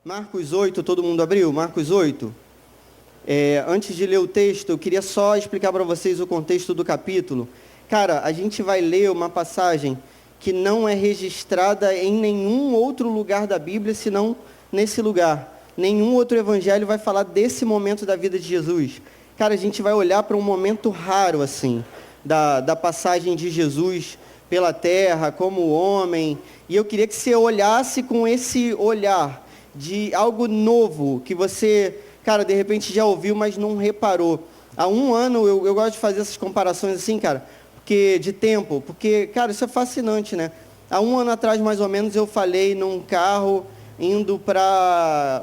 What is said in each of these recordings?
Marcos 8, todo mundo abriu? Marcos 8. Antes de ler o texto, eu queria só explicar para vocês o contexto do capítulo. Cara, a gente vai ler uma passagem que não é registrada em nenhum outro lugar da Bíblia, senão nesse lugar. Nenhum outro evangelho vai falar desse momento da vida de Jesus. Cara, a gente vai olhar para um momento raro, assim, da passagem de Jesus pela terra, como homem. E eu queria que você olhasse com esse olhar de algo novo, que você, cara, de repente já ouviu, mas não reparou. Há um ano, eu gosto de fazer essas comparações assim, cara, de tempo, porque, cara, isso é fascinante, né? Há um ano atrás, mais ou menos, eu falei num carro indo para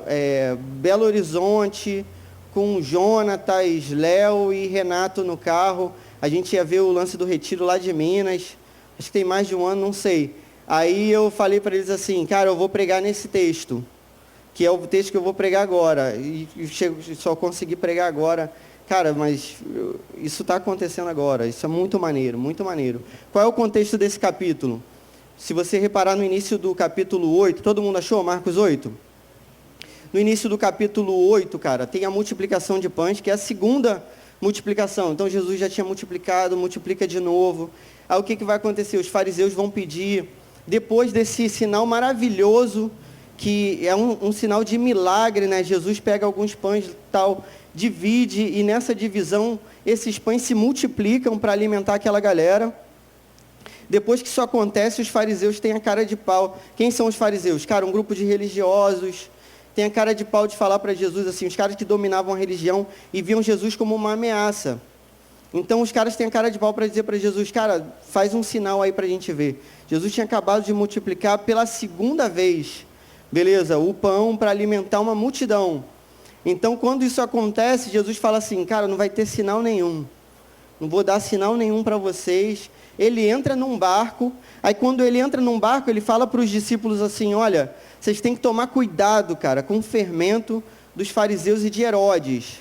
Belo Horizonte, com Jonatas, Léo e Renato no carro. A gente ia ver o lance do Retiro lá de Minas, acho que tem mais de um ano, não sei. Aí eu falei para eles assim, cara, eu vou pregar nesse texto, que é o texto que eu vou pregar agora, e só consegui pregar agora. Cara, mas isso está acontecendo agora, isso é muito maneiro, muito maneiro. Qual é o contexto desse capítulo? Se você reparar no início do capítulo 8, todo mundo achou Marcos 8? No início do capítulo 8, cara, tem a multiplicação de pães, que é a segunda multiplicação. Então Jesus já tinha multiplicado, multiplica de novo. Aí o que vai acontecer? Os fariseus vão pedir, depois desse sinal maravilhoso, que é um sinal de milagre, né? Jesus pega alguns pães e tal, divide, e nessa divisão, esses pães se multiplicam para alimentar aquela galera. Depois que isso acontece, os fariseus têm a cara de pau. Quem são os fariseus? Cara, um grupo de religiosos, tem a cara de pau de falar para Jesus, assim, os caras que dominavam a religião e viam Jesus como uma ameaça. Então, os caras têm a cara de pau para dizer para Jesus, cara, faz um sinal aí para a gente ver. Jesus tinha acabado de multiplicar pela segunda vez, beleza, o pão para alimentar uma multidão. Então, quando isso acontece, Jesus fala assim, cara, não vai ter sinal nenhum. Não vou dar sinal nenhum para vocês. Ele entra num barco, aí quando ele entra num barco, ele fala para os discípulos assim, olha, vocês têm que tomar cuidado, cara, com o fermento dos fariseus e de Herodes.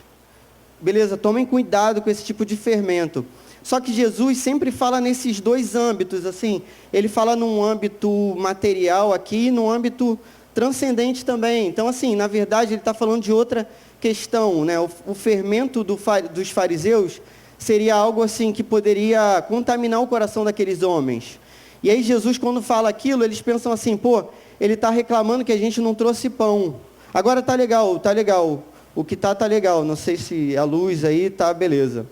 Beleza, tomem cuidado com esse tipo de fermento. Só que Jesus sempre fala nesses dois âmbitos, assim, ele fala num âmbito material aqui e num âmbito transcendente também. Então, assim, na verdade, ele está falando de outra questão, né? O fermento dos fariseus seria algo assim que poderia contaminar o coração daqueles homens. E aí Jesus, quando fala aquilo, eles pensam assim, pô, ele está reclamando que a gente não trouxe pão. Agora tá legal, tá legal. O que tá legal. Não sei se a luz aí tá beleza.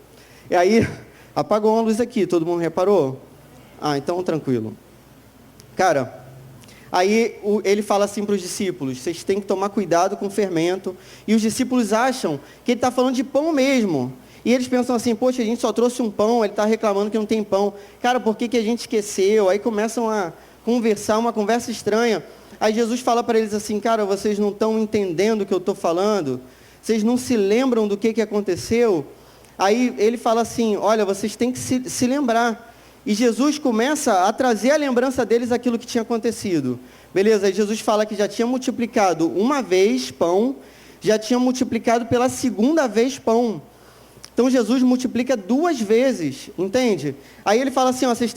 E aí, apagou uma luz aqui, todo mundo reparou? Ah, então tranquilo. Cara, aí ele fala assim para os discípulos, vocês têm que tomar cuidado com o fermento. E os discípulos acham que ele está falando de pão mesmo. E eles pensam assim, poxa, a gente só trouxe um pão, ele está reclamando que não tem pão. Cara, por que a gente esqueceu? Aí começam a conversar, uma conversa estranha. Aí Jesus fala para eles assim, cara, vocês não estão entendendo o que eu estou falando? Vocês não se lembram do que aconteceu? Aí ele fala assim, olha, vocês têm que se lembrar. E Jesus começa a trazer a lembrança deles aquilo que tinha acontecido. Beleza, aí Jesus fala que já tinha multiplicado uma vez pão, já tinha multiplicado pela segunda vez pão. Então Jesus multiplica duas vezes, entende? Aí ele fala assim, ó, vocês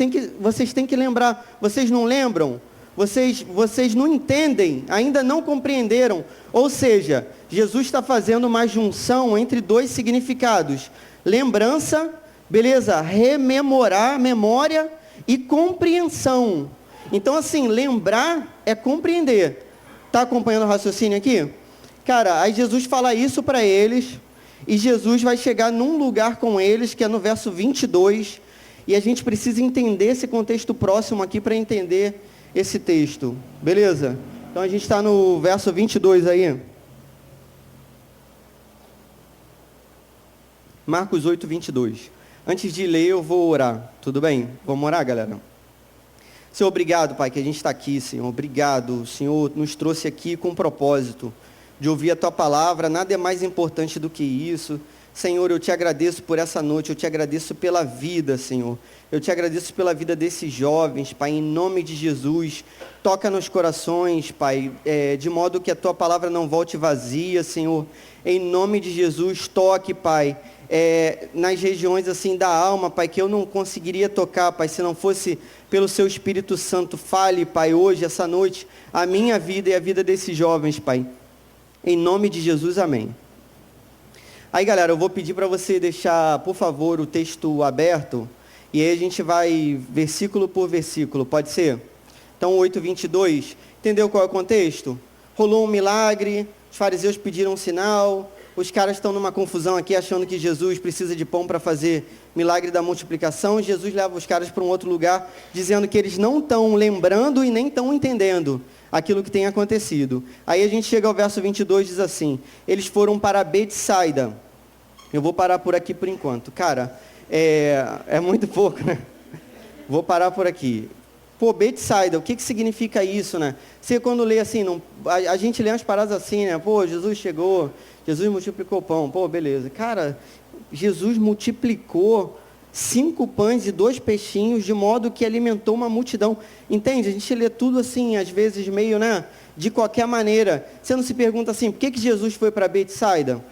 têm que lembrar, vocês não lembram? Vocês não entendem, ainda não compreenderam. Ou seja, Jesus está fazendo uma junção entre dois significados. Lembrança, beleza, rememorar, memória e compreensão. Então assim, lembrar é compreender. Está acompanhando o raciocínio aqui? Cara, aí Jesus fala isso para eles. E Jesus vai chegar num lugar com eles, que é no verso 22, e a gente precisa entender esse contexto próximo aqui para entender esse texto, beleza? Então a gente está no verso 22 aí. Marcos 8, 22. Antes de ler eu vou orar, tudo bem? Vamos orar, galera? Senhor, obrigado, Pai, que a gente está aqui, Senhor. Obrigado, Senhor, nos trouxe aqui com um propósito de ouvir a Tua palavra, nada é mais importante do que isso. Senhor, eu te agradeço por essa noite, eu te agradeço pela vida, Senhor. Eu te agradeço pela vida desses jovens, Pai, em nome de Jesus. Toca nos corações, Pai, de modo que a Tua palavra não volte vazia, Senhor. Em nome de Jesus, toque, Pai, nas regiões assim da alma, Pai, que eu não conseguiria tocar, Pai, se não fosse pelo Seu Espírito Santo. Fale, Pai, hoje, essa noite, a minha vida e a vida desses jovens, Pai. Em nome de Jesus, amém. Aí, galera, eu vou pedir para você deixar, por favor, o texto aberto, e aí a gente vai versículo por versículo, pode ser? Então, 8:22, entendeu qual é o contexto? Rolou um milagre, os fariseus pediram um sinal, os caras estão numa confusão aqui, achando que Jesus precisa de pão para fazer milagre da multiplicação, e Jesus leva os caras para um outro lugar, dizendo que eles não estão lembrando e nem estão entendendo aquilo que tem acontecido. Aí a gente chega ao verso 22, diz assim, eles foram para Betsaida. Eu vou parar por aqui por enquanto. Cara, é muito pouco, né? Vou parar por aqui. Pô, Betsaida, o que significa isso, né? Você quando lê assim, a gente lê umas paradas assim, né? Pô, Jesus chegou, Jesus multiplicou o pão. Pô, beleza. Cara, Jesus multiplicou 5 pães e 2 peixinhos, de modo que alimentou uma multidão. Entende? A gente lê tudo assim, às vezes meio, né? De qualquer maneira. Você não se pergunta assim, por que Jesus foi para Betsaida?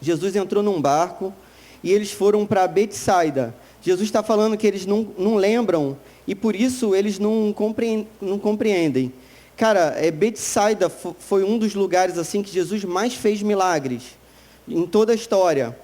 Jesus entrou num barco e eles foram para Betsaida. Jesus está falando que eles não lembram e por isso eles não compreendem. Cara, Betsaida foi um dos lugares assim que Jesus mais fez milagres em toda a história.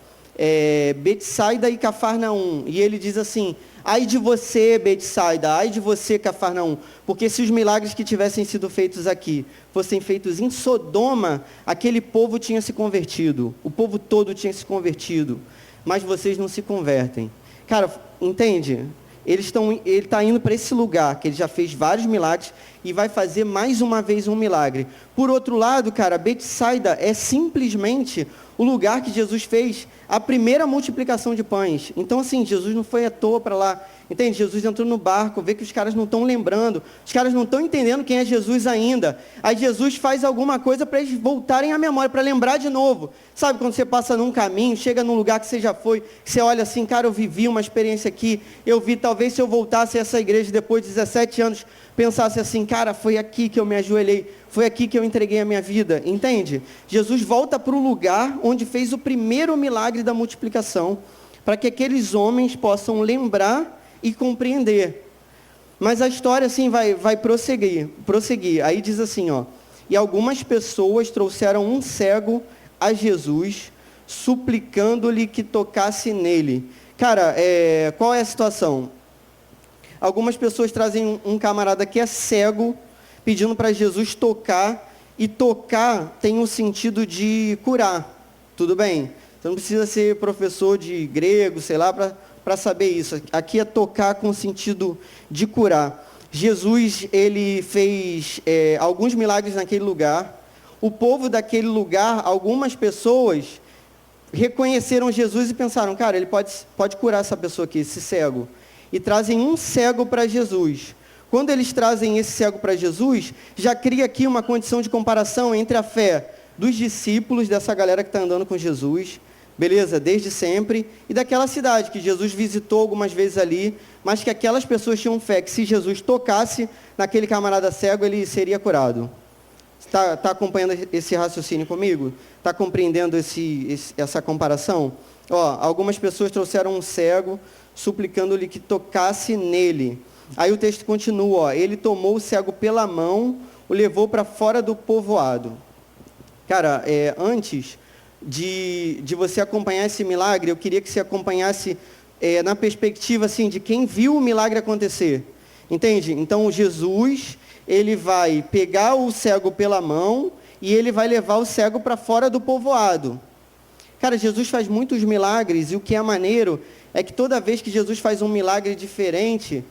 Betsaida e Cafarnaum. E ele diz assim, ai de você, Betsaida, ai de você, Cafarnaum, porque se os milagres que tivessem sido feitos aqui fossem feitos em Sodoma, aquele povo tinha se convertido, o povo todo tinha se convertido, mas vocês não se convertem. Cara, entende? Ele está indo para esse lugar, que ele já fez vários milagres, e vai fazer mais uma vez um milagre. Por outro lado, cara, Betsaida é simplesmente o lugar que Jesus fez a primeira multiplicação de pães. Então, assim, Jesus não foi à toa para lá. Entende? Jesus entrou no barco, vê que os caras não estão lembrando, os caras não estão entendendo quem é Jesus ainda. Aí Jesus faz alguma coisa para eles voltarem à memória, para lembrar de novo. Sabe, quando você passa num caminho, chega num lugar que você já foi, você olha assim, cara, eu vivi uma experiência aqui, eu vi, talvez se eu voltasse a essa igreja depois de 17 anos, pensasse assim, cara, foi aqui que eu me ajoelhei, foi aqui que eu entreguei a minha vida, entende? Jesus volta para o lugar onde fez o primeiro milagre da multiplicação, para que aqueles homens possam lembrar e compreender. Mas a história assim vai prosseguir. Aí diz assim, ó, e algumas pessoas trouxeram um cego a Jesus, suplicando-lhe que tocasse nele. Cara, qual é a situação? Algumas pessoas trazem um camarada que é cego, pedindo para Jesus tocar, e tocar tem o sentido de curar. Tudo bem? Você não precisa ser professor de grego, sei lá, para saber isso. Aqui é tocar com o sentido de curar. Jesus, ele fez alguns milagres naquele lugar. O povo daquele lugar, algumas pessoas, reconheceram Jesus e pensaram, cara, ele pode curar essa pessoa aqui, esse cego. E trazem um cego para Jesus. Quando eles trazem esse cego para Jesus, já cria aqui uma condição de comparação entre a fé dos discípulos, dessa galera que está andando com Jesus, beleza, desde sempre, e daquela cidade que Jesus visitou algumas vezes ali, mas que aquelas pessoas tinham fé que se Jesus tocasse naquele camarada cego, ele seria curado. Está acompanhando esse raciocínio comigo? Está compreendendo essa comparação? Ó, algumas pessoas trouxeram um cego, suplicando-lhe que tocasse nele. Aí o texto continua, ó, ele tomou o cego pela mão, o levou para fora do povoado. Cara, antes de você acompanhar esse milagre, eu queria que você acompanhasse na perspectiva assim, de quem viu o milagre acontecer. Entende? Então Jesus, ele vai pegar o cego pela mão e ele vai levar o cego para fora do povoado. Cara, Jesus faz muitos milagres e o que é maneiro é que toda vez que Jesus faz um milagre diferente,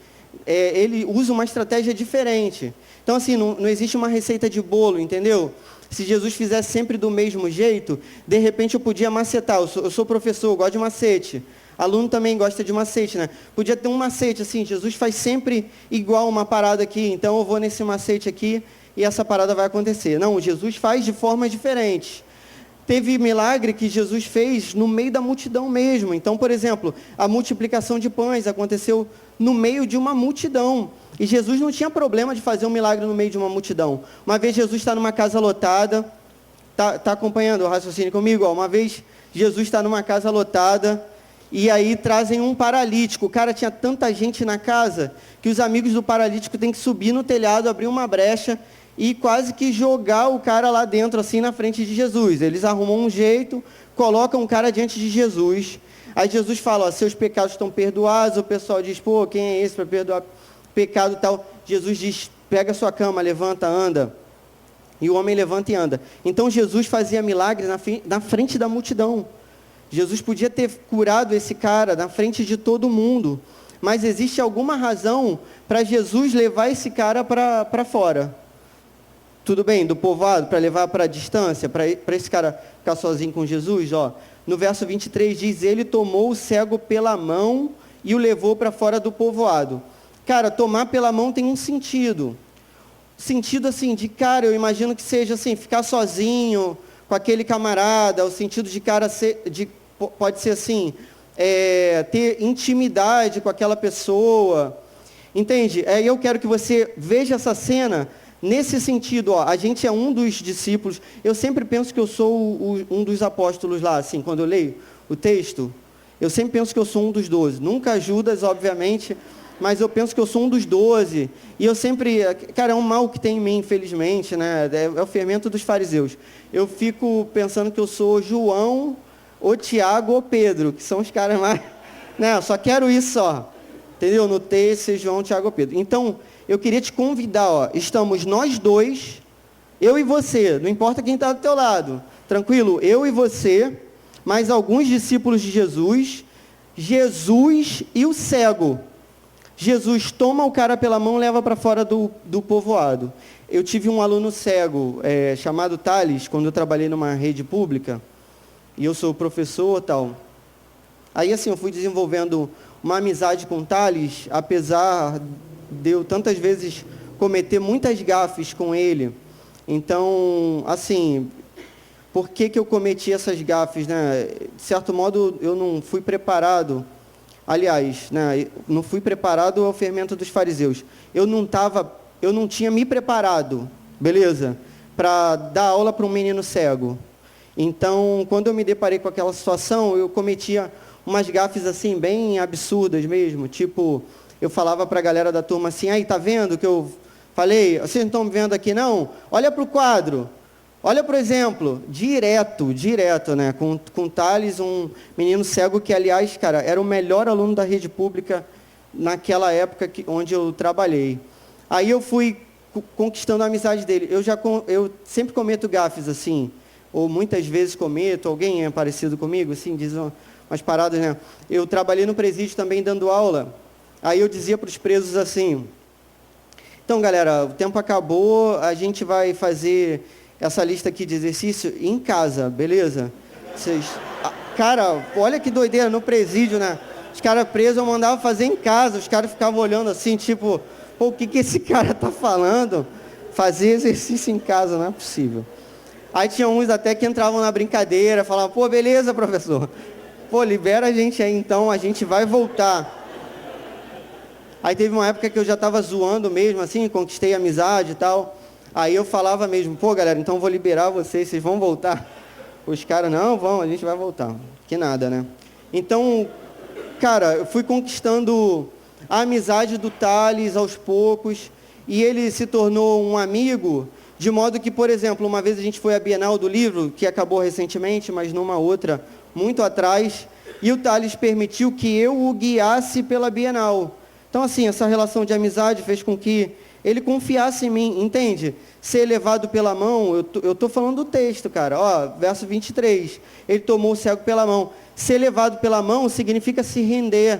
ele usa uma estratégia diferente. Então, assim, não existe uma receita de bolo, entendeu? Se Jesus fizesse sempre do mesmo jeito, de repente eu podia macetar. Eu sou professor, eu gosto de macete. Aluno também gosta de macete, né? Podia ter um macete, assim, Jesus faz sempre igual uma parada aqui, então eu vou nesse macete aqui e essa parada vai acontecer. Não, Jesus faz de formas diferentes. Teve milagre que Jesus fez no meio da multidão mesmo. Então, por exemplo, a multiplicação de pães aconteceu no meio de uma multidão. E Jesus não tinha problema de fazer um milagre no meio de uma multidão. Uma vez Jesus está numa casa lotada, tá acompanhando o raciocínio comigo? Ó, uma vez Jesus está numa casa lotada, e aí trazem um paralítico. O cara tinha tanta gente na casa, que os amigos do paralítico têm que subir no telhado, abrir uma brecha, e quase que jogar o cara lá dentro, assim, na frente de Jesus. Eles arrumam um jeito, colocam o cara diante de Jesus. Aí Jesus fala, ó, seus pecados estão perdoados. O pessoal diz, pô, quem é esse para perdoar pecado e tal? Jesus diz, pega a sua cama, levanta, anda. E o homem levanta e anda. Então Jesus fazia milagres na frente da multidão. Jesus podia ter curado esse cara na frente de todo mundo. Mas existe alguma razão para Jesus levar esse cara para fora. Tudo bem, do povoado, para levar para a distância, para esse cara ficar sozinho com Jesus, ó. No verso 23 diz, ele tomou o cego pela mão e o levou para fora do povoado. Cara, tomar pela mão tem um sentido. Sentido assim, de cara, eu imagino que seja assim, ficar sozinho com aquele camarada, o sentido de cara pode ser assim, ter intimidade com aquela pessoa, entende? Eu quero que você veja essa cena nesse sentido, ó, a gente é um dos discípulos, eu sempre penso que eu sou um dos apóstolos lá, assim, quando eu leio o texto, eu sempre penso que eu sou um dos 12, nunca Judas, obviamente, mas eu penso que eu sou um dos 12, e eu sempre, cara, é um mal que tem em mim, infelizmente, né, é o fermento dos fariseus, eu fico pensando que eu sou João, ou Tiago, ou Pedro, que são os caras mais, né, só quero isso, ó, entendeu, no texto, João, Tiago ou Pedro, então, eu queria te convidar, ó, estamos nós dois, eu e você, não importa quem está do teu lado, tranquilo, eu e você, mais alguns discípulos de Jesus, Jesus e o cego, Jesus toma o cara pela mão e leva para fora do povoado. Eu tive um aluno cego, chamado Thales, quando eu trabalhei numa rede pública, e eu sou professor e tal. Aí assim, eu fui desenvolvendo uma amizade com o Thales, apesar de eu tantas vezes cometer muitas gafes com ele. Então, assim, por que eu cometi essas gafes, né? De certo modo, eu não fui preparado. Aliás, né, não fui preparado ao fermento dos fariseus. Eu não tinha me preparado, beleza? Para dar aula para um menino cego. Então, quando eu me deparei com aquela situação, eu cometia umas gafes assim, bem absurdas mesmo. Tipo, eu falava para a galera da turma assim, aí, tá vendo que eu falei? Vocês não estão me vendo aqui, não? Olha para o quadro. Olha, por exemplo, direto, né? Com o Thales, um menino cego que, aliás, cara, era o melhor aluno da rede pública naquela época onde eu trabalhei. Aí eu fui conquistando a amizade dele. Eu sempre cometo gafes assim, ou muitas vezes cometo, alguém é parecido comigo, assim, diz umas paradas, né? Eu trabalhei no presídio também dando aula. Aí eu dizia para os presos assim, então, galera, o tempo acabou, a gente vai fazer essa lista aqui de exercício em casa, beleza? Cara, olha que doideira, no presídio, né? Os caras presos eu mandava fazer em casa, os caras ficavam olhando assim, tipo, pô, o que esse cara tá falando? Fazer exercício em casa, não é possível. Aí tinha uns até que entravam na brincadeira, falavam, pô, beleza, professor. Pô, libera a gente aí então, a gente vai voltar. Aí teve uma época que eu já estava zoando mesmo, assim, conquistei amizade e tal. Aí eu falava mesmo, pô, galera, então vou liberar vocês vão voltar. Os caras, não, vão, a gente vai voltar. Que nada, né? Então, cara, eu fui conquistando a amizade do Thales aos poucos, e ele se tornou um amigo, de modo que, por exemplo, uma vez a gente foi à Bienal do Livro, que acabou recentemente, mas numa outra, muito atrás, e o Thales permitiu que eu o guiasse pela Bienal. Então, assim, essa relação de amizade fez com que ele confiasse em mim, entende? Ser levado pela mão, eu estou falando do texto, cara, ó, verso 23, ele tomou o cego pela mão. Ser levado pela mão significa se render,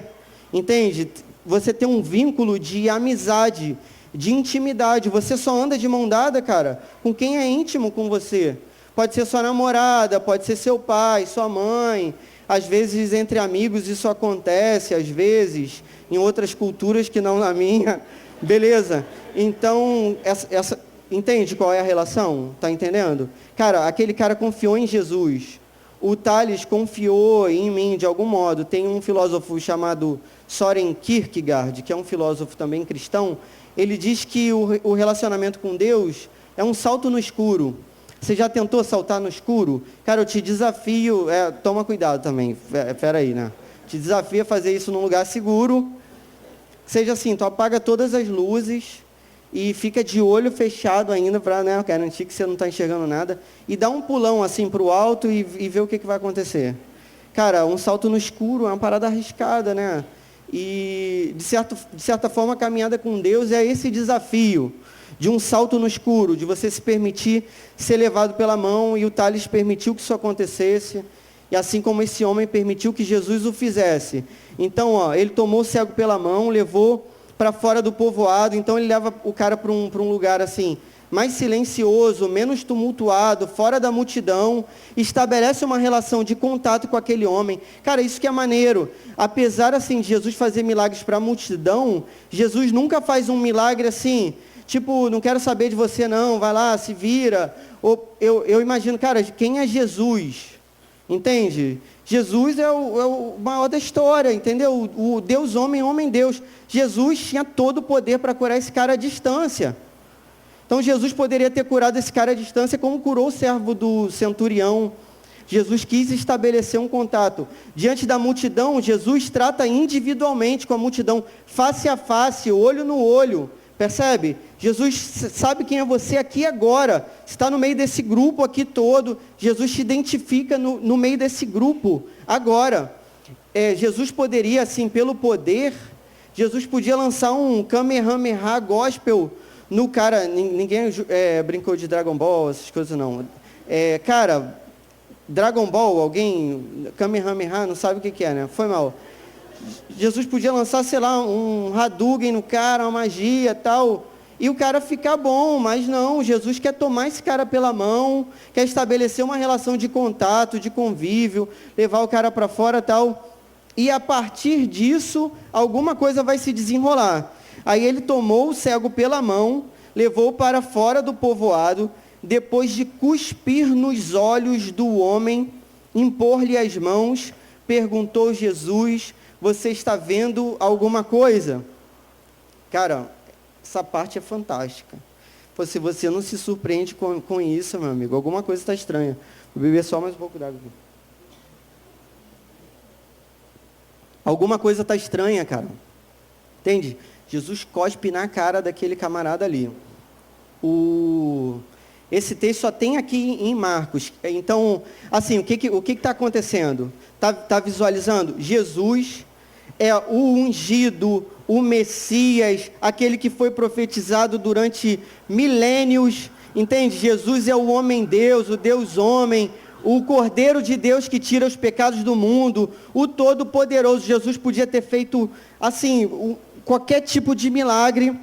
entende? Você tem um vínculo de amizade, de intimidade, você só anda de mão dada, cara, com quem é íntimo com você. Pode ser sua namorada, pode ser seu pai, sua mãe, às vezes entre amigos isso acontece, às vezes em outras culturas que não na minha, beleza? Então, entende qual é a relação? Tá entendendo? Cara, aquele cara confiou em Jesus. O Thales confiou em mim de algum modo. Tem um filósofo chamado Søren Kierkegaard, que é um filósofo também cristão. Ele diz que o relacionamento com Deus é um salto no escuro. Você já tentou saltar no escuro? Cara, eu te desafio, toma cuidado também, peraí, né? Te desafio a fazer isso num lugar seguro. Seja assim, tu apaga todas as luzes e fica de olho fechado ainda para, né, garantir que você não está enxergando nada, e dá um pulão assim para o alto e vê o que vai acontecer. Cara, um salto no escuro é uma parada arriscada, né? E, de certa forma, a caminhada com Deus é esse desafio de um salto no escuro, de você se permitir ser levado pela mão, e o Thales permitiu que isso acontecesse, e assim como esse homem permitiu que Jesus o fizesse. Então, ele tomou o cego pela mão, levou para fora do povoado, então ele leva o cara para um lugar assim, mais silencioso, menos tumultuado, fora da multidão, estabelece uma relação de contato com aquele homem. Cara, isso que é maneiro. Apesar assim de Jesus fazer milagres para a multidão, Jesus nunca faz um milagre assim, tipo, não quero saber de você não, vai lá, se vira. Ou, eu imagino, cara, quem é Jesus? Entende? Jesus é o maior da história, entendeu? O Deus homem, homem Deus. Jesus tinha todo o poder para curar esse cara à distância. Então Jesus poderia ter curado esse cara à distância, como curou o servo do centurião. Jesus quis estabelecer um contato. Diante da multidão, Jesus trata individualmente com a multidão, face a face, olho no olho. Percebe? Jesus sabe quem é você aqui agora. Você está no meio desse grupo aqui todo. Jesus te identifica no meio desse grupo agora. Jesus poderia, assim, pelo poder, Jesus podia lançar um Kamehameha gospel no cara. Ninguém brincou de Dragon Ball, essas coisas não. Cara, Dragon Ball, alguém, Kamehameha, não sabe o que é, né? Foi mal. Jesus podia lançar, sei lá, um Hadouken no cara, uma magia e tal, e o cara ficar bom, mas não, Jesus quer tomar esse cara pela mão, quer estabelecer uma relação de contato, de convívio, levar o cara para fora e tal, e a partir disso, alguma coisa vai se desenrolar. Aí ele tomou o cego pela mão, levou para fora do povoado, depois de cuspir nos olhos do homem, impor-lhe as mãos, perguntou Jesus: você está vendo alguma coisa? Cara, essa parte é fantástica. Se você não se surpreende com isso, meu amigo, alguma coisa está estranha. Vou beber só mais um pouco d'água aqui. Alguma coisa está estranha, cara. Entende? Jesus cospe na cara daquele camarada ali. Esse texto só tem aqui em Marcos. Então, assim, o que está acontecendo? Tá visualizando? Jesus é o ungido, o Messias, aquele que foi profetizado durante milênios, entende? Jesus é o homem-deus, o Deus-homem, o Cordeiro de Deus que tira os pecados do mundo, o Todo-Poderoso. Jesus podia ter feito, assim, qualquer tipo de milagre,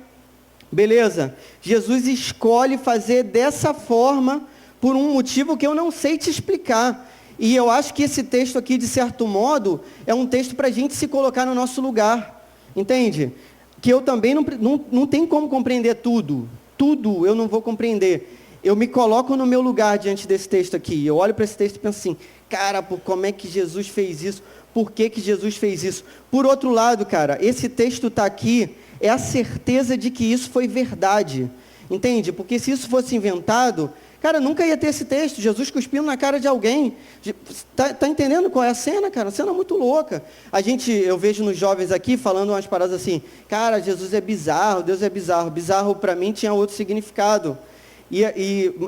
beleza? Jesus escolhe fazer dessa forma, por um motivo que eu não sei te explicar. E eu acho que esse texto aqui, de certo modo, é um texto para a gente se colocar no nosso lugar, entende? Que eu também não tenho como compreender tudo eu não vou compreender. Eu me coloco no meu lugar diante desse texto aqui, eu olho para esse texto e penso assim, cara, como é que Jesus fez isso? Por que Jesus fez isso? Por outro lado, cara, esse texto está aqui, é a certeza de que isso foi verdade, entende? Porque se isso fosse inventado, cara, nunca ia ter esse texto, Jesus cuspindo na cara de alguém. Tá entendendo qual é a cena, cara? A cena muito louca. Eu vejo nos jovens aqui falando umas paradas assim, cara, Jesus é bizarro, Deus é bizarro. Bizarro para mim tinha outro significado. E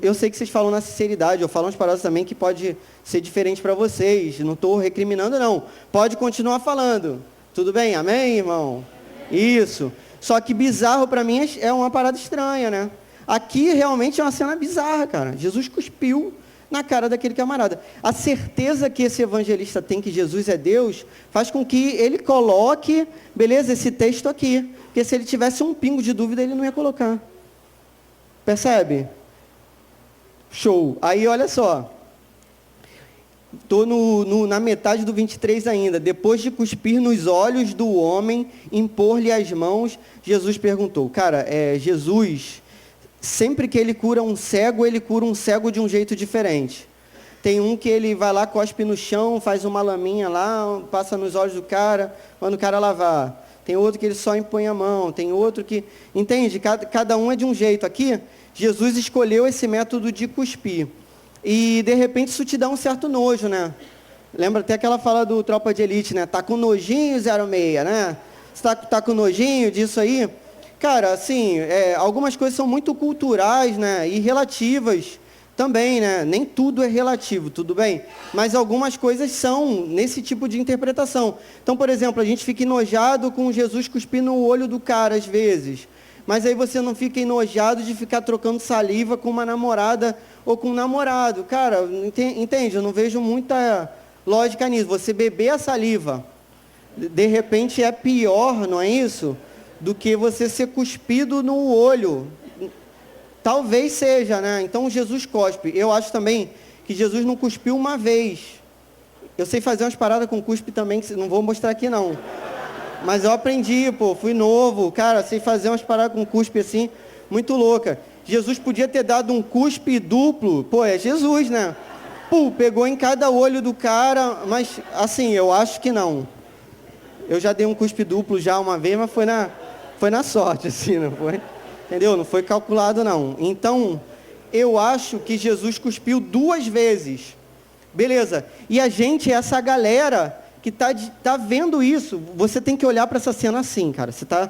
eu sei que vocês falam na sinceridade, eu falo umas paradas também que pode ser diferente para vocês. Não estou recriminando, não. Pode continuar falando. Tudo bem? Amém, irmão? Isso. Só que bizarro para mim é uma parada estranha, né? Aqui realmente é uma cena bizarra, cara. Jesus cuspiu na cara daquele camarada. A certeza que esse evangelista tem que Jesus é Deus, faz com que ele coloque, beleza, esse texto aqui. Porque se ele tivesse um pingo de dúvida, ele não ia colocar. Percebe? Show. Aí, olha só. Estou na metade do 23 ainda. Depois de cuspir nos olhos do homem, impor-lhe as mãos, Jesus perguntou. Cara, Jesus... Sempre que ele cura um cego de um jeito diferente. Tem um que ele vai lá, cospe no chão, faz uma laminha lá, passa nos olhos do cara, manda o cara lavar. Tem outro que ele só impõe a mão, tem outro que... Entende? Cada um é de um jeito. Aqui, Jesus escolheu esse método de cuspir. E, de repente, isso te dá um certo nojo, né? Lembra até aquela fala do Tropa de Elite, né? Tá com nojinho, 06, né? Você tá com nojinho disso aí? Cara, assim, algumas coisas são muito culturais, né, e relativas também, né? Nem tudo é relativo, tudo bem? Mas algumas coisas são nesse tipo de interpretação. Então, por exemplo, a gente fica enojado com Jesus cuspindo o olho do cara às vezes. Mas aí você não fica enojado de ficar trocando saliva com uma namorada ou com um namorado. Cara, entende? Eu não vejo muita lógica nisso. Você beber a saliva, de repente é pior, não é isso? Do que você ser cuspido no olho. Talvez seja, né? Então Jesus cospe. Eu acho também que Jesus não cuspiu uma vez. Eu sei fazer umas paradas com cuspe também, que não vou mostrar aqui não. Mas eu aprendi, pô, fui novo, cara, sei fazer umas paradas com cuspe assim, muito louca. Jesus podia ter dado um cuspe duplo, pô, é Jesus, né? Pô, pegou em cada olho do cara, mas assim, eu acho que não. Eu já dei um cuspe duplo já uma vez, mas foi na sorte, assim, não foi? Entendeu? Não foi calculado, não. Então, eu acho que Jesus cuspiu 2 vezes. Beleza. E a gente, essa galera que está vendo isso, você tem que olhar para essa cena assim, cara. Você está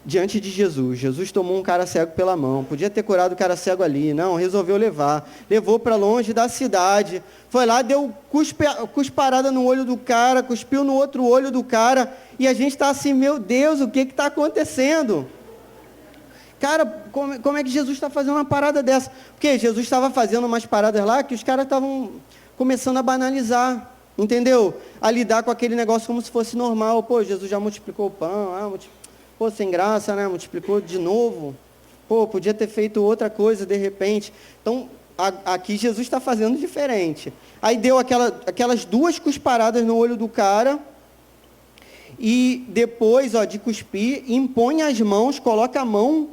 diante de Jesus. Jesus tomou um cara cego pela mão. Podia ter curado o cara cego ali. Não, resolveu levar. Levou para longe da cidade. Foi lá, deu cusparada no olho do cara, cuspiu no outro olho do cara. E a gente está assim, meu Deus, o que está acontecendo? Cara, como é que Jesus está fazendo uma parada dessa? Porque Jesus estava fazendo umas paradas lá que os caras estavam começando a banalizar, entendeu? A lidar com aquele negócio como se fosse normal. Pô, Jesus já multiplicou o pão, pô, sem graça, né? Multiplicou de novo. Pô, podia ter feito outra coisa de repente. Então, aqui Jesus está fazendo diferente. Aí deu aquelas 2 cusparadas no olho do cara. E depois, de cuspir, impõe as mãos, coloca a mão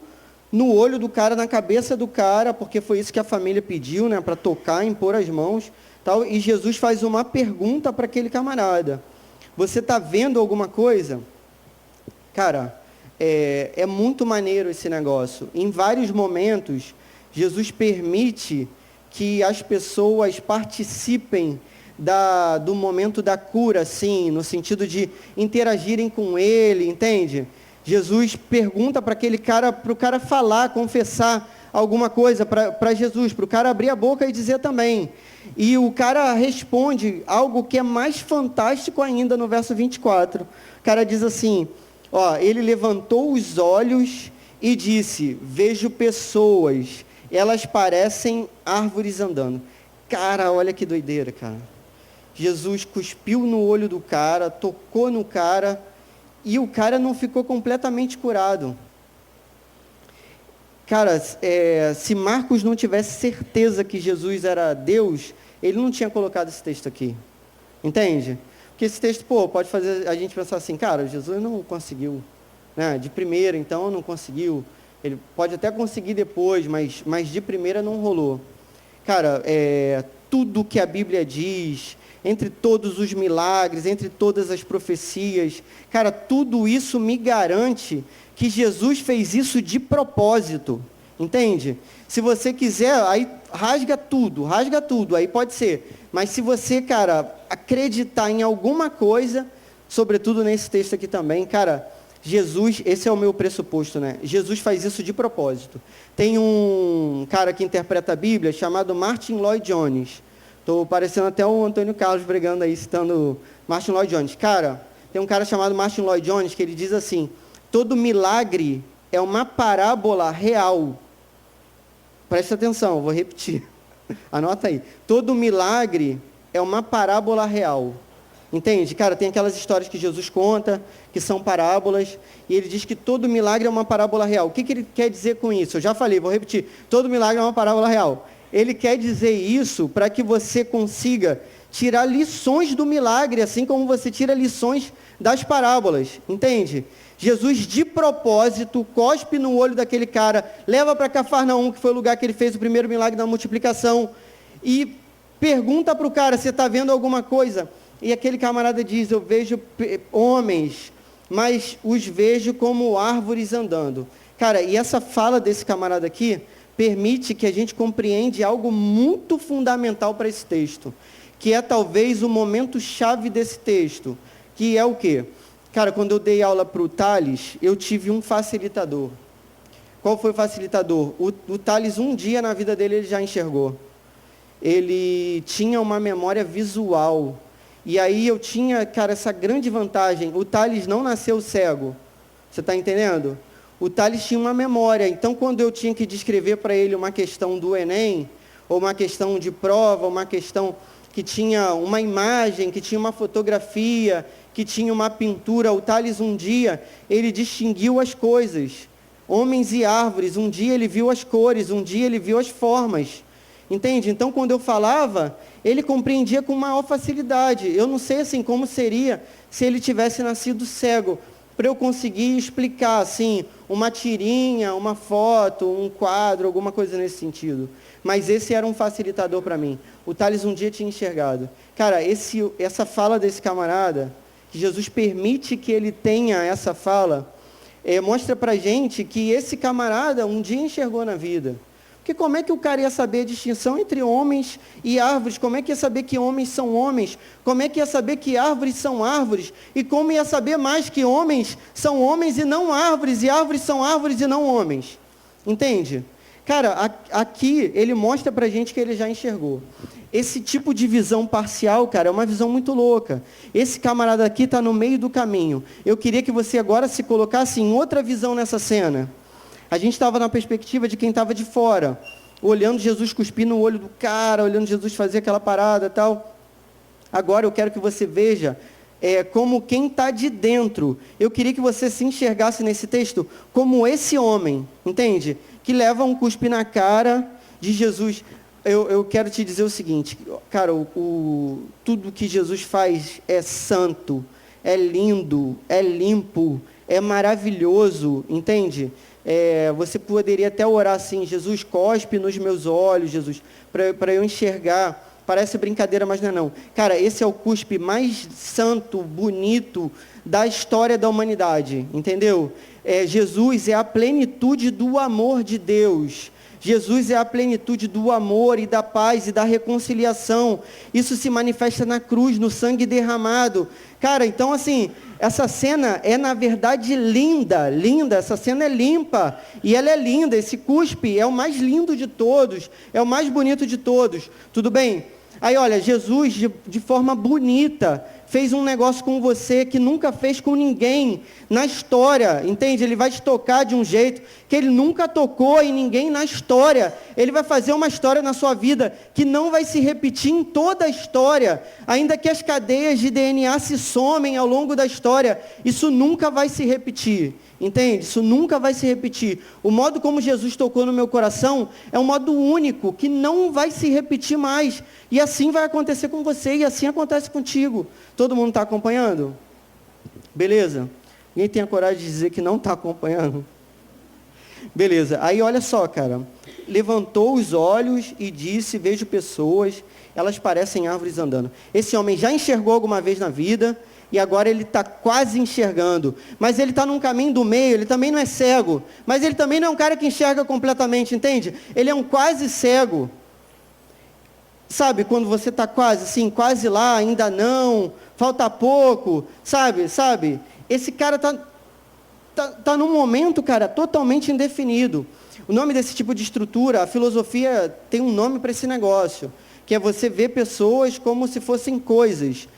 no olho do cara, na cabeça do cara, porque foi isso que a família pediu, né, para tocar, impor as mãos, tal. E Jesus faz uma pergunta para aquele camarada: você está vendo alguma coisa? Cara, é muito maneiro esse negócio. Em vários momentos, Jesus permite que as pessoas participem do momento da cura, assim, no sentido de interagirem com ele, entende? Jesus pergunta para aquele cara, para o cara falar, confessar alguma coisa para Jesus, para o cara abrir a boca e dizer também. E o cara responde algo que é mais fantástico ainda no verso 24. O cara diz assim, ele levantou os olhos e disse, vejo pessoas, elas parecem árvores andando. Cara, olha que doideira, cara. Jesus cuspiu no olho do cara, tocou no cara, e o cara não ficou completamente curado. Cara, se Marcos não tivesse certeza que Jesus era Deus, ele não tinha colocado esse texto aqui. Entende? Porque esse texto, pode fazer a gente pensar assim, cara, Jesus não conseguiu, né? De primeira, então, não conseguiu. Ele pode até conseguir depois, mas de primeira não rolou. Cara, tudo que a Bíblia diz, entre todos os milagres, entre todas as profecias, cara, tudo isso me garante que Jesus fez isso de propósito, entende? Se você quiser, aí rasga tudo, aí pode ser. Mas se você, cara, acreditar em alguma coisa, sobretudo nesse texto aqui também, cara, Jesus, esse é o meu pressuposto, né? Jesus faz isso de propósito. Tem um cara que interpreta a Bíblia chamado Martin Lloyd Jones. Estou parecendo até o Antônio Carlos pregando aí, citando Martin Lloyd Jones. Cara, tem um cara chamado Martin Lloyd Jones que ele diz assim, todo milagre é uma parábola real. Presta atenção, vou repetir. Anota aí. Todo milagre é uma parábola real. Entende? Cara, tem aquelas histórias que Jesus conta, que são parábolas, e ele diz que todo milagre é uma parábola real. O que ele quer dizer com isso? Eu já falei, vou repetir. Todo milagre é uma parábola real. Ele quer dizer isso para que você consiga tirar lições do milagre, assim como você tira lições das parábolas, entende? Jesus, de propósito, cospe no olho daquele cara, leva para Cafarnaum, que foi o lugar que ele fez o primeiro milagre da multiplicação, e pergunta para o cara, você está vendo alguma coisa? E aquele camarada diz, eu vejo homens, mas os vejo como árvores andando. Cara, e essa fala desse camarada aqui permite que a gente compreende algo muito fundamental para esse texto, que é talvez o momento chave desse texto, que é o quê? Cara, quando eu dei aula para o Thales, eu tive um facilitador. Qual foi o facilitador? O Thales, um dia na vida dele, ele já enxergou. Ele tinha uma memória visual. E aí eu tinha, cara, essa grande vantagem. O Thales não nasceu cego. Você está entendendo? O Thales tinha uma memória. Então, quando eu tinha que descrever para ele uma questão do Enem, ou uma questão de prova, uma questão que tinha uma imagem, que tinha uma fotografia, que tinha uma pintura, o Thales, um dia, ele distinguiu as coisas. Homens e árvores, um dia ele viu as cores, um dia ele viu as formas. Entende? Então, quando eu falava, ele compreendia com maior facilidade. Eu não sei, assim, como seria se ele tivesse nascido cego, para eu conseguir explicar, assim, uma tirinha, uma foto, um quadro, alguma coisa nesse sentido. Mas esse era um facilitador para mim. O Thales um dia tinha enxergado. Cara, essa fala desse camarada, que Jesus permite que ele tenha essa fala, mostra para a gente que esse camarada um dia enxergou na vida. Porque como é que o cara ia saber a distinção entre homens e árvores? Como é que ia saber que homens são homens? Como é que ia saber que árvores são árvores? E como ia saber mais que homens são homens e não árvores, e árvores são árvores e não homens? Entende? Cara, aqui ele mostra pra gente que ele já enxergou. Esse tipo de visão parcial, cara, é uma visão muito louca. Esse camarada aqui está no meio do caminho. Eu queria que você agora se colocasse em outra visão nessa cena. A gente estava na perspectiva de quem estava de fora, olhando Jesus cuspir no olho do cara, olhando Jesus fazer aquela parada e tal. Agora eu quero que você veja como quem está de dentro. Eu queria que você se enxergasse nesse texto como esse homem, entende? Que leva um cuspe na cara de Jesus. Eu quero te dizer o seguinte, cara, tudo que Jesus faz é santo, é lindo, é limpo, é maravilhoso, entende? Você poderia até orar assim: Jesus, cospe nos meus olhos, Jesus, para eu enxergar. Parece brincadeira, mas não é não. Cara, esse é o cuspe mais santo, bonito da história da humanidade, entendeu? Jesus é a plenitude do amor de Deus. Jesus é a plenitude do amor e da paz e da reconciliação. Isso se manifesta na cruz, no sangue derramado. Cara, então assim, essa cena é na verdade linda, linda. Essa cena é limpa e ela é linda. Esse cuspe é o mais lindo de todos, é o mais bonito de todos. Tudo bem? Aí olha, Jesus de forma bonita fez um negócio com você que nunca fez com ninguém na história, entende? Ele vai te tocar de um jeito que ele nunca tocou em ninguém na história. Ele vai fazer uma história na sua vida que não vai se repetir em toda a história. Ainda que as cadeias de DNA se somem ao longo da história, isso nunca vai se repetir. Entende? Isso nunca vai se repetir. O modo como Jesus tocou no meu coração é um modo único, que não vai se repetir mais. E assim vai acontecer com você, e assim acontece contigo. Todo mundo está acompanhando? Beleza? Ninguém tem a coragem de dizer que não está acompanhando? Beleza. Aí olha só, cara. Levantou os olhos e disse: vejo pessoas, elas parecem árvores andando. Esse homem já enxergou alguma vez na vida, e agora ele está quase enxergando. Mas ele está num caminho do meio, ele também não é cego. Mas ele também não é um cara que enxerga completamente, entende? Ele é um quase cego. Sabe, quando você está quase, assim, quase lá, ainda não, falta pouco, sabe? Esse cara tá num momento, cara, totalmente indefinido. O nome desse tipo de estrutura, a filosofia tem um nome para esse negócio, que é você ver pessoas como se fossem coisas.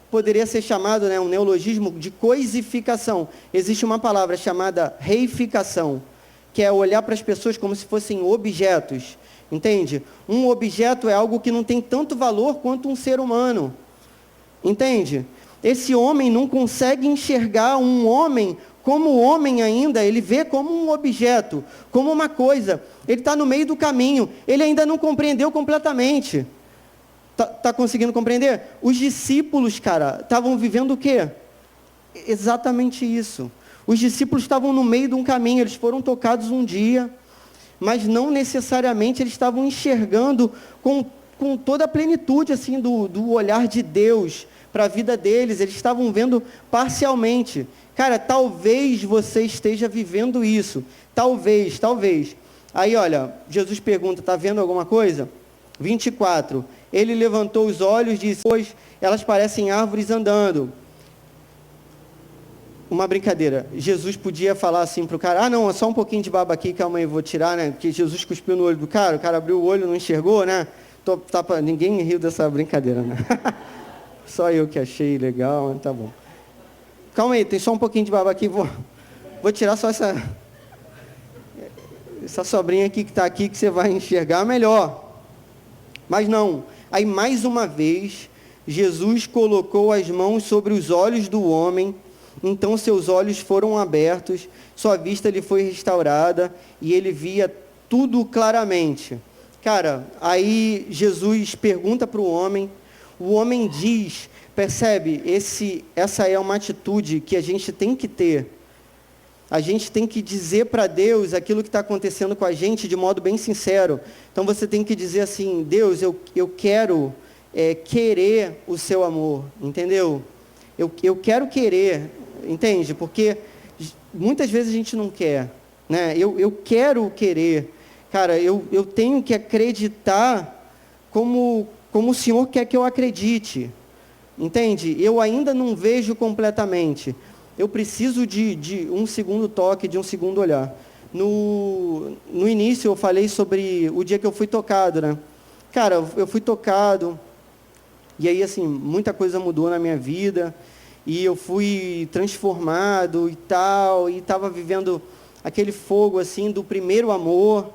Poderia ser chamado, né, um neologismo de coisificação. Existe uma palavra chamada reificação, que é olhar para as pessoas como se fossem objetos. Entende? Um objeto é algo que não tem tanto valor quanto um ser humano. Entende? Esse homem não consegue enxergar um homem como homem ainda, ele vê como um objeto, como uma coisa. Ele está no meio do caminho, ele ainda não compreendeu completamente. Tá conseguindo compreender? Os discípulos, cara, estavam vivendo o quê? Exatamente isso. Os discípulos estavam no meio de um caminho, eles foram tocados um dia, mas não necessariamente eles estavam enxergando com toda a plenitude assim, do olhar de Deus para a vida deles. Eles estavam vendo parcialmente. Cara, talvez você esteja vivendo isso. Talvez. Aí, olha, Jesus pergunta: está vendo alguma coisa? 24. Ele levantou os olhos e disse: pois elas parecem árvores andando. uma brincadeira. Jesus podia falar assim pro cara, ah, não, é só um pouquinho de baba aqui, calma aí, vou tirar, né? Porque Jesus cuspiu no olho do cara, o cara abriu o olho, não enxergou, né? Ninguém riu dessa brincadeira, né? Só eu que achei legal, tá bom. Calma aí, tem só um pouquinho de baba aqui, vou tirar só essa sobrinha aqui que está aqui, que você vai enxergar melhor. Mas não, aí mais uma vez, Jesus colocou as mãos sobre os olhos do homem, então seus olhos foram abertos, sua vista lhe foi restaurada, e ele via tudo claramente. Cara, aí Jesus pergunta para o homem diz, percebe, essa é uma atitude que a gente tem que ter. A gente tem que dizer para Deus aquilo que está acontecendo com a gente de modo bem sincero. Então você tem que dizer assim, Deus, eu quero querer o seu amor, entendeu? Eu quero querer, entende? Porque muitas vezes a gente não quer, né? Eu quero querer. Cara, eu tenho que acreditar como o Senhor quer que eu acredite, entende? Eu ainda não vejo completamente. Eu preciso de um segundo toque, de um segundo olhar. No início eu falei sobre o dia que eu fui tocado, né? Cara, eu fui tocado, e aí assim, muita coisa mudou na minha vida, e eu fui transformado e tal, e estava vivendo aquele fogo assim do primeiro amor,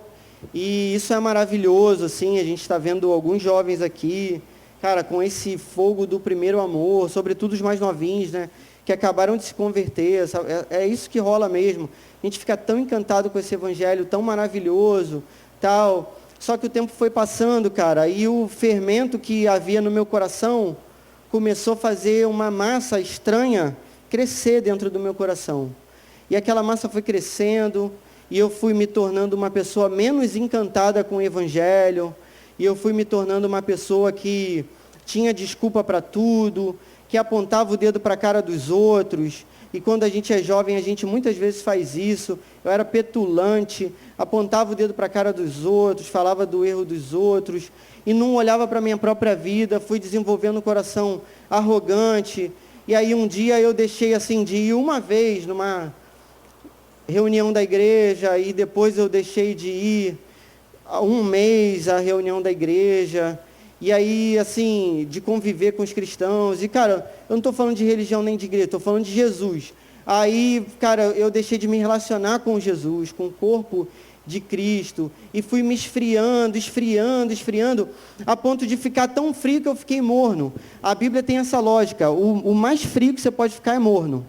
e isso é maravilhoso, assim, a gente está vendo alguns jovens aqui, cara, com esse fogo do primeiro amor, sobretudo os mais novinhos, né? Que acabaram de se converter, é isso que rola mesmo. A gente fica tão encantado com esse evangelho, tão maravilhoso, tal. Só que o tempo foi passando, cara, e o fermento que havia no meu coração começou a fazer uma massa estranha crescer dentro do meu coração. E aquela massa foi crescendo, e eu fui me tornando uma pessoa menos encantada com o evangelho, e eu fui me tornando uma pessoa que tinha desculpa para tudo, que apontava o dedo para a cara dos outros, e quando a gente é jovem, a gente muitas vezes faz isso. Eu era petulante, apontava o dedo para a cara dos outros, falava do erro dos outros, e não olhava para a minha própria vida, fui desenvolvendo um coração arrogante, e aí um dia eu deixei assim de ir uma vez numa reunião da igreja, e depois eu deixei de ir um mês à reunião da igreja, e aí, assim, de conviver com os cristãos. E, cara, eu não estou falando de religião nem de igreja, estou falando de Jesus. Aí, cara, eu deixei de me relacionar com Jesus, com o corpo de Cristo. E fui me esfriando, a ponto de ficar tão frio que eu fiquei morno. A Bíblia tem essa lógica. O mais frio que você pode ficar é morno,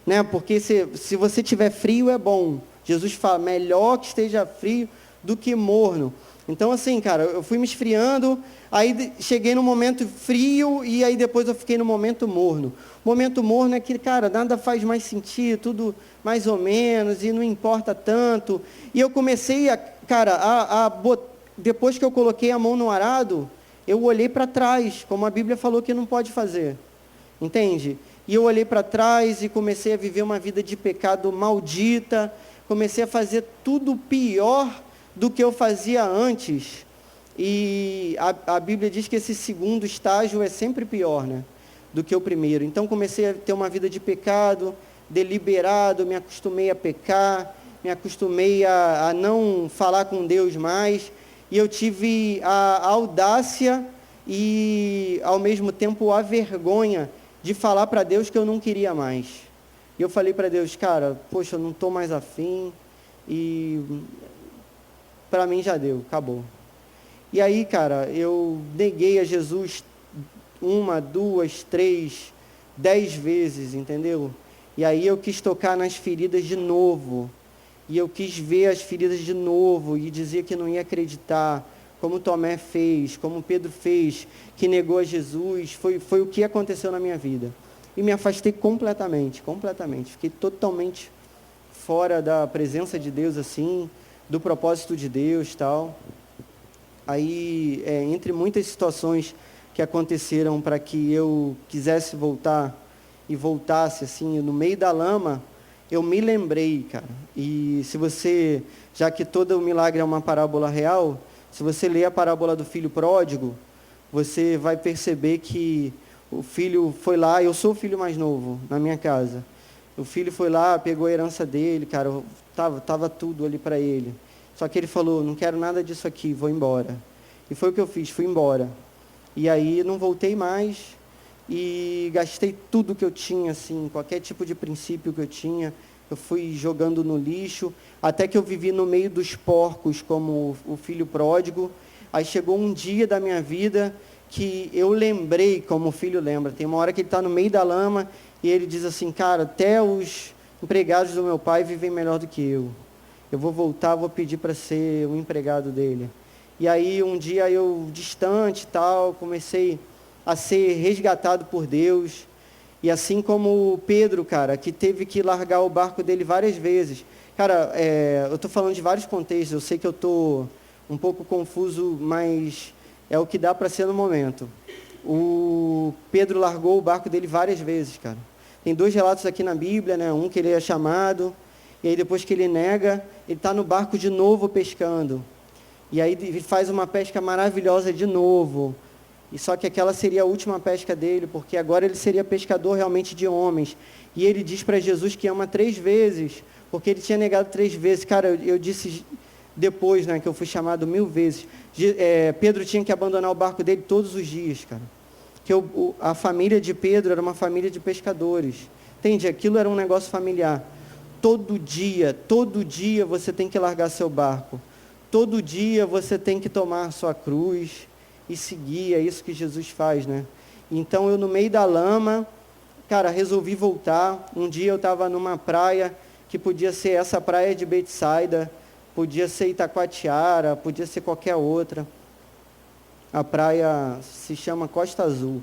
né? Porque se você tiver frio, é bom. Jesus fala, melhor que esteja frio do que morno. Então, assim, cara, eu fui me esfriando, aí cheguei no momento frio, e aí depois eu fiquei no momento morno. O momento morno é que, cara, nada faz mais sentido, tudo mais ou menos, e não importa tanto. E eu comecei, depois que eu coloquei a mão no arado, eu olhei para trás, como a Bíblia falou que não pode fazer. Entende? E eu olhei para trás e comecei a viver uma vida de pecado maldita, comecei a fazer tudo pior do que eu fazia antes, e a Bíblia diz que esse segundo estágio é sempre pior, né, do que o primeiro. Então comecei a ter uma vida de pecado, deliberado, me acostumei a pecar, me acostumei a não falar com Deus mais, e eu tive a audácia e ao mesmo tempo a vergonha de falar para Deus que eu não queria mais. E eu falei para Deus, cara, poxa, eu não estou mais afim, e para mim já deu, acabou. E aí, cara, eu neguei a Jesus 1, 2, 3, 10 vezes, entendeu? E aí eu quis tocar nas feridas de novo. E eu quis ver as feridas de novo e dizer que não ia acreditar, como Tomé fez, como Pedro fez, que negou a Jesus. Foi o que aconteceu na minha vida. E me afastei completamente. Fiquei totalmente fora da presença de Deus, assim, do propósito de Deus, tal. Aí, entre muitas situações que aconteceram para que eu quisesse voltar e voltasse, assim, no meio da lama, eu me lembrei, cara. E se você, já que todo o milagre é uma parábola real, se você ler a parábola do filho pródigo, você vai perceber que o filho foi lá, eu sou o filho mais novo na minha casa, O filho foi lá, pegou a herança dele, cara, tava tudo ali para ele. Só que ele falou, não quero nada disso aqui, vou embora. E foi o que eu fiz, fui embora. E aí não voltei mais e gastei tudo que eu tinha, assim, qualquer tipo de princípio que eu tinha, eu fui jogando no lixo, até que eu vivi no meio dos porcos como o filho pródigo. Aí chegou um dia da minha vida que eu lembrei, como o filho lembra, tem uma hora que ele está no meio da lama e ele diz assim, cara, até os empregados do meu pai vivem melhor do que eu. Eu vou voltar, vou pedir para ser um empregado dele. E aí um dia eu, distante e tal, comecei a ser resgatado por Deus. E assim como o Pedro, cara, que teve que largar o barco dele várias vezes. Cara, eu estou falando de vários contextos, eu sei que eu estou um pouco confuso, mas é o que dá para ser no momento. O Pedro largou o barco dele várias vezes, cara. Tem 2 relatos aqui na Bíblia, né? Um que ele é chamado, e aí depois que ele nega, ele está no barco de novo pescando. E aí ele faz uma pesca maravilhosa de novo. E só que aquela seria a última pesca dele, porque agora ele seria pescador realmente de homens. E ele diz para Jesus que ama 3 vezes, porque ele tinha negado 3 vezes. Cara, eu disse depois, né, que eu fui chamado 1000 vezes. Pedro tinha que abandonar o barco dele todos os dias, cara. Que a família de Pedro era uma família de pescadores. Entende? Aquilo era um negócio familiar. Todo dia você tem que largar seu barco. Todo dia você tem que tomar sua cruz e seguir, é isso que Jesus faz, né? Então eu no meio da lama, cara, resolvi voltar. Um dia eu estava numa praia, que podia ser essa praia de Betsaida, podia ser Itacoatiara, podia ser qualquer outra. A praia se chama Costa Azul.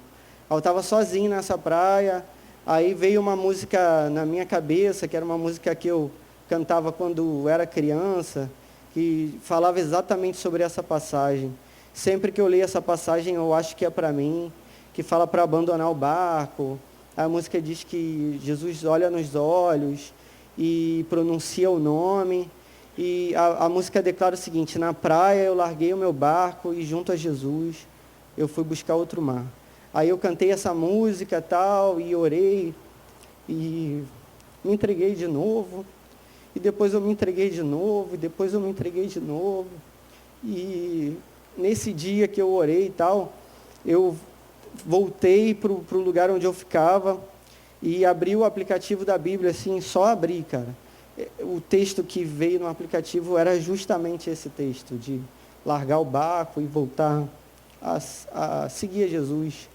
Eu estava sozinho nessa praia, aí veio uma música na minha cabeça, que era uma música que eu cantava quando era criança, que falava exatamente sobre essa passagem. Sempre que eu leio essa passagem, eu acho que é para mim, que fala para abandonar o barco. A música diz que Jesus olha nos olhos e pronuncia o nome. E a música declara o seguinte, na praia eu larguei o meu barco e junto a Jesus eu fui buscar outro mar. Aí eu cantei essa música tal, e orei, e me entreguei de novo. E depois eu me entreguei de novo, e depois eu me entreguei de novo. E nesse dia que eu orei e tal, eu voltei para o lugar onde eu ficava e abri o aplicativo da Bíblia, assim, só abri, cara. O texto que veio no aplicativo era justamente esse texto, de largar o barco e voltar a seguir a Jesus.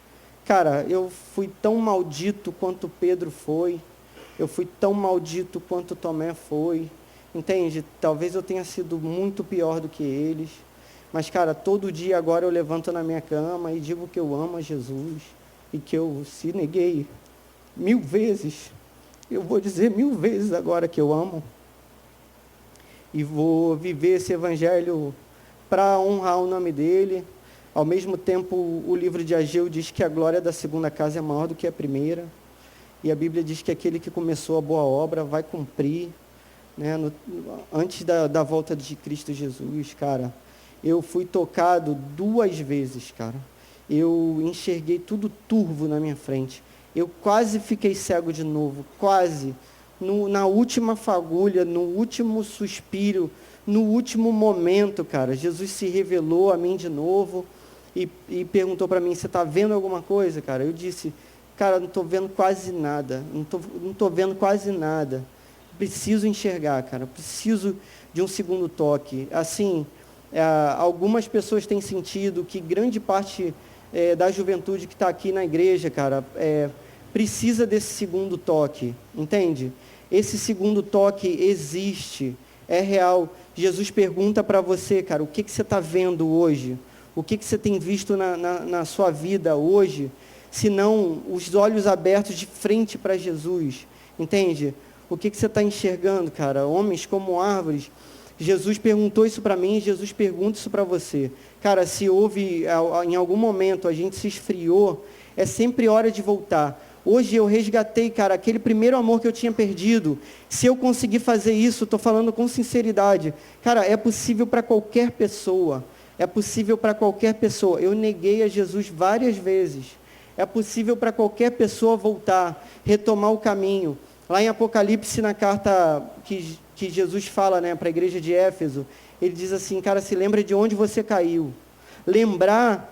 Cara, eu fui tão maldito quanto Pedro foi, eu fui tão maldito quanto Tomé foi, entende? Talvez eu tenha sido muito pior do que eles, mas, cara, todo dia agora eu levanto na minha cama e digo que eu amo a Jesus e que eu se neguei 1000 vezes, eu vou dizer 1000 vezes agora que eu amo e vou viver esse evangelho para honrar o nome dele. Ao mesmo tempo, o livro de Ageu diz que a glória da segunda casa é maior do que a primeira. E a Bíblia diz que aquele que começou a boa obra vai cumprir, né, antes da volta de Cristo Jesus, cara. Eu fui tocado 2 vezes, cara. Eu enxerguei tudo turvo na minha frente. Eu quase fiquei cego de novo, quase. Na última fagulha, no último suspiro, no último momento, cara, Jesus se revelou a mim de novo e perguntou para mim, você está vendo alguma coisa, cara? Eu disse, cara, não estou vendo quase nada, não estou vendo quase nada. Preciso enxergar, cara, preciso de um segundo toque. Assim, algumas pessoas têm sentido que grande parte da juventude que está aqui na igreja, cara, precisa desse segundo toque, entende? Esse segundo toque existe, é real. Jesus pergunta para você, cara, o que você está vendo hoje? O que você tem visto na sua vida hoje, se não os olhos abertos de frente para Jesus, entende? O que você está enxergando, cara? Homens como árvores. Jesus perguntou isso para mim, Jesus pergunta isso para você. Cara, se houve, em algum momento, a gente se esfriou, é sempre hora de voltar. Hoje eu resgatei, cara, aquele primeiro amor que eu tinha perdido. Se eu conseguir fazer isso, estou falando com sinceridade. Cara, é possível para qualquer pessoa. É possível para qualquer pessoa. Eu neguei a Jesus várias vezes. É possível para qualquer pessoa voltar, retomar o caminho. Lá em Apocalipse, na carta que Jesus fala, né, para a igreja de Éfeso, ele diz assim, cara, se lembra de onde você caiu. Lembrar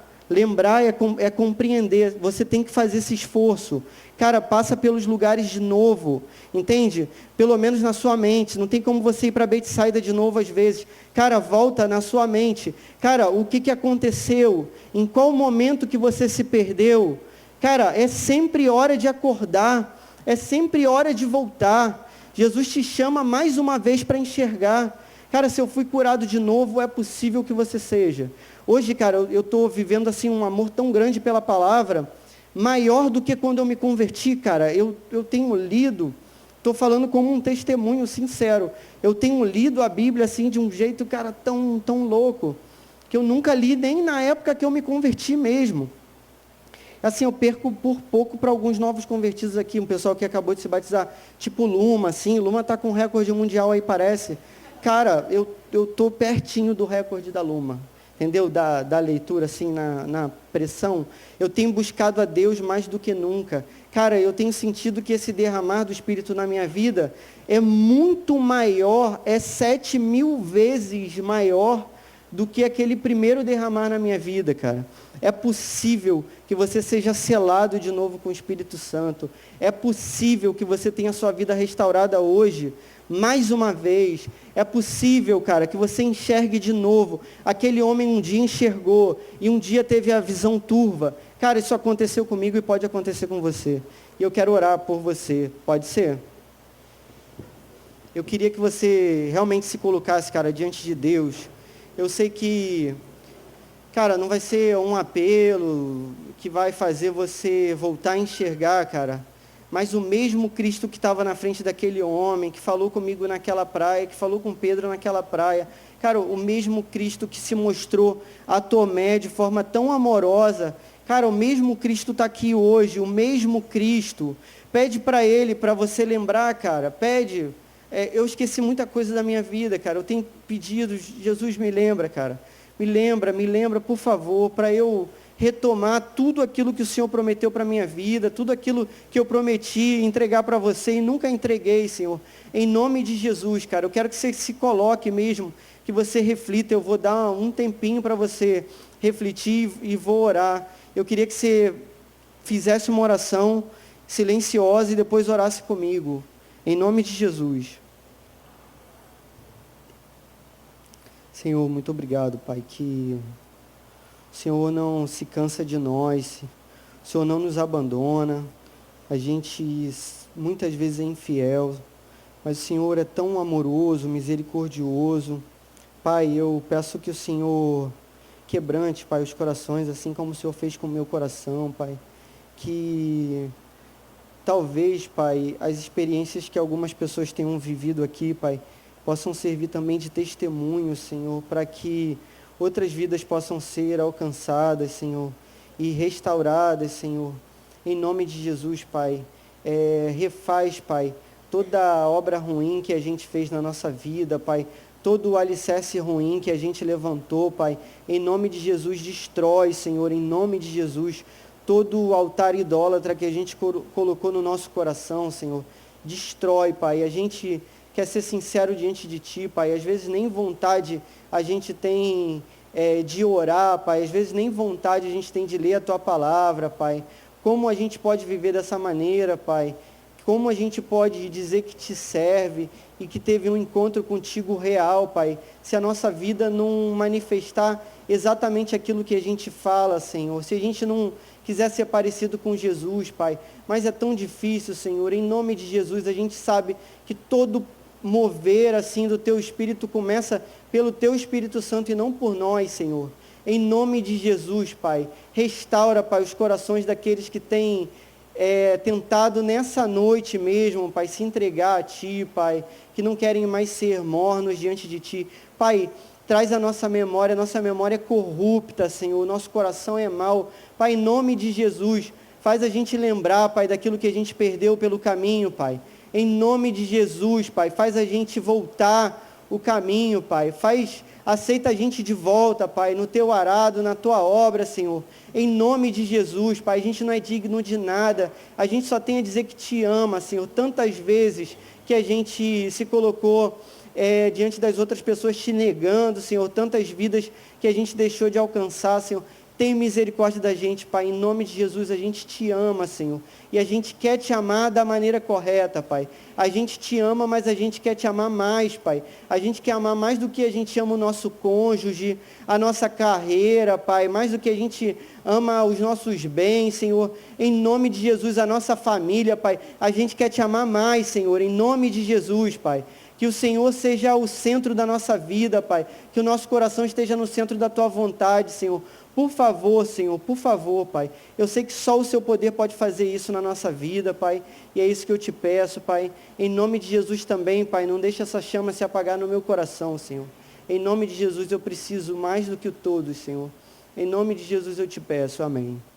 é compreender, você tem que fazer esse esforço. Cara, passa pelos lugares de novo, entende? Pelo menos na sua mente, não tem como você ir para Betsaida de novo às vezes. Cara, volta na sua mente. Cara, o que aconteceu? Em qual momento que você se perdeu? Cara, é sempre hora de acordar, é sempre hora de voltar. Jesus te chama mais uma vez para enxergar. Cara, se eu fui curado de novo, é possível que você seja. Hoje, cara, eu estou vivendo assim um amor tão grande pela palavra, maior do que quando eu me converti, cara. Eu tenho lido, estou falando como um testemunho sincero, eu tenho lido a Bíblia assim de um jeito, cara, tão louco, que eu nunca li nem na época que eu me converti mesmo. Assim, eu perco por pouco para alguns novos convertidos aqui, um pessoal que acabou de se batizar, tipo Luma, assim, Luma está com recorde mundial aí, parece. Cara, eu estou pertinho do recorde da Luma, entendeu? Da leitura, assim, na pressão. Eu tenho buscado a Deus mais do que nunca. Cara, eu tenho sentido que esse derramar do Espírito na minha vida é muito maior, é 7.000 vezes maior do que aquele primeiro derramar na minha vida, cara. É possível que você seja selado de novo com o Espírito Santo. É possível que você tenha a sua vida restaurada hoje, mais uma vez. É possível, cara, que você enxergue de novo. Aquele homem um dia enxergou e um dia teve a visão turva. Cara, isso aconteceu comigo e pode acontecer com você. E eu quero orar por você. Pode ser? Eu queria que você realmente se colocasse, cara, diante de Deus. Eu sei que, cara, não vai ser um apelo que vai fazer você voltar a enxergar, cara, mas o mesmo Cristo que estava na frente daquele homem, que falou comigo naquela praia, que falou com Pedro naquela praia, cara, o mesmo Cristo que se mostrou a Tomé de forma tão amorosa, cara, o mesmo Cristo está aqui hoje, o mesmo Cristo. Pede para Ele, para você lembrar, cara, pede. Eu esqueci muita coisa da minha vida, cara. Eu tenho pedido, Jesus me lembra, cara. Me lembra, por favor, para eu retomar tudo aquilo que o Senhor prometeu para a minha vida, tudo aquilo que eu prometi entregar para você e nunca entreguei, Senhor. Em nome de Jesus, cara, eu quero que você se coloque mesmo, que você reflita. Eu vou dar um tempinho para você refletir e vou orar. Eu queria que você fizesse uma oração silenciosa e depois orasse comigo. Em nome de Jesus. Senhor, muito obrigado, Pai, que o Senhor não se cansa de nós, o Senhor não nos abandona, a gente muitas vezes é infiel, mas o Senhor é tão amoroso, misericordioso. Pai, eu peço que o Senhor quebrante, Pai, os corações, assim como o Senhor fez com o meu coração, Pai, que talvez, Pai, as experiências que algumas pessoas tenham vivido aqui, Pai, possam servir também de testemunho, Senhor, para que outras vidas possam ser alcançadas, Senhor, e restauradas, Senhor. Em nome de Jesus, Pai, refaz, Pai, toda a obra ruim que a gente fez na nossa vida, Pai, todo o alicerce ruim que a gente levantou, Pai, em nome de Jesus, destrói, Senhor, em nome de Jesus, todo o altar idólatra que a gente colocou no nosso coração, Senhor, destrói, Pai. A gente quer ser sincero diante de Ti, Pai. Às vezes nem vontade a gente tem de orar, Pai. Às vezes nem vontade a gente tem de ler a Tua palavra, Pai. Como a gente pode viver dessa maneira, Pai? Como a gente pode dizer que Te serve e que teve um encontro contigo real, Pai? Se a nossa vida não manifestar exatamente aquilo que a gente fala, Senhor. Se a gente não quiser ser parecido com Jesus, Pai. Mas é tão difícil, Senhor. Em nome de Jesus, a gente sabe que todo mover assim do Teu Espírito começa pelo Teu Espírito Santo e não por nós, Senhor. Em nome de Jesus, Pai, restaura, Pai, os corações daqueles que têm tentado nessa noite mesmo, Pai, se entregar a Ti, Pai, que não querem mais ser mornos diante de Ti. Pai, traz a nossa memória é corrupta, Senhor, o nosso coração é mau. Pai, em nome de Jesus, faz a gente lembrar, Pai, daquilo que a gente perdeu pelo caminho, Pai. Em nome de Jesus, Pai, faz a gente voltar o caminho, Pai. Aceita a gente de volta, Pai, no teu arado, na tua obra, Senhor. Em nome de Jesus, Pai, a gente não é digno de nada. A gente só tem a dizer que te ama, Senhor. Tantas vezes que a gente se colocou diante das outras pessoas te negando, Senhor. Tantas vidas que a gente deixou de alcançar, Senhor. Tem misericórdia da gente, Pai. Em nome de Jesus, a gente te ama, Senhor. E a gente quer te amar da maneira correta, Pai. A gente te ama, mas a gente quer te amar mais, Pai. A gente quer amar mais do que a gente ama o nosso cônjuge, a nossa carreira, Pai. Mais do que a gente ama os nossos bens, Senhor. Em nome de Jesus, a nossa família, Pai. A gente quer te amar mais, Senhor. Em nome de Jesus, Pai. Que o Senhor seja o centro da nossa vida, Pai. Que o nosso coração esteja no centro da tua vontade, Senhor. Por favor, Senhor, por favor, Pai. Eu sei que só o seu poder pode fazer isso na nossa vida, Pai. E é isso que eu te peço, Pai. Em nome de Jesus também, Pai. Não deixe essa chama se apagar no meu coração, Senhor. Em nome de Jesus eu preciso mais do que todos, Senhor. Em nome de Jesus eu te peço. Amém.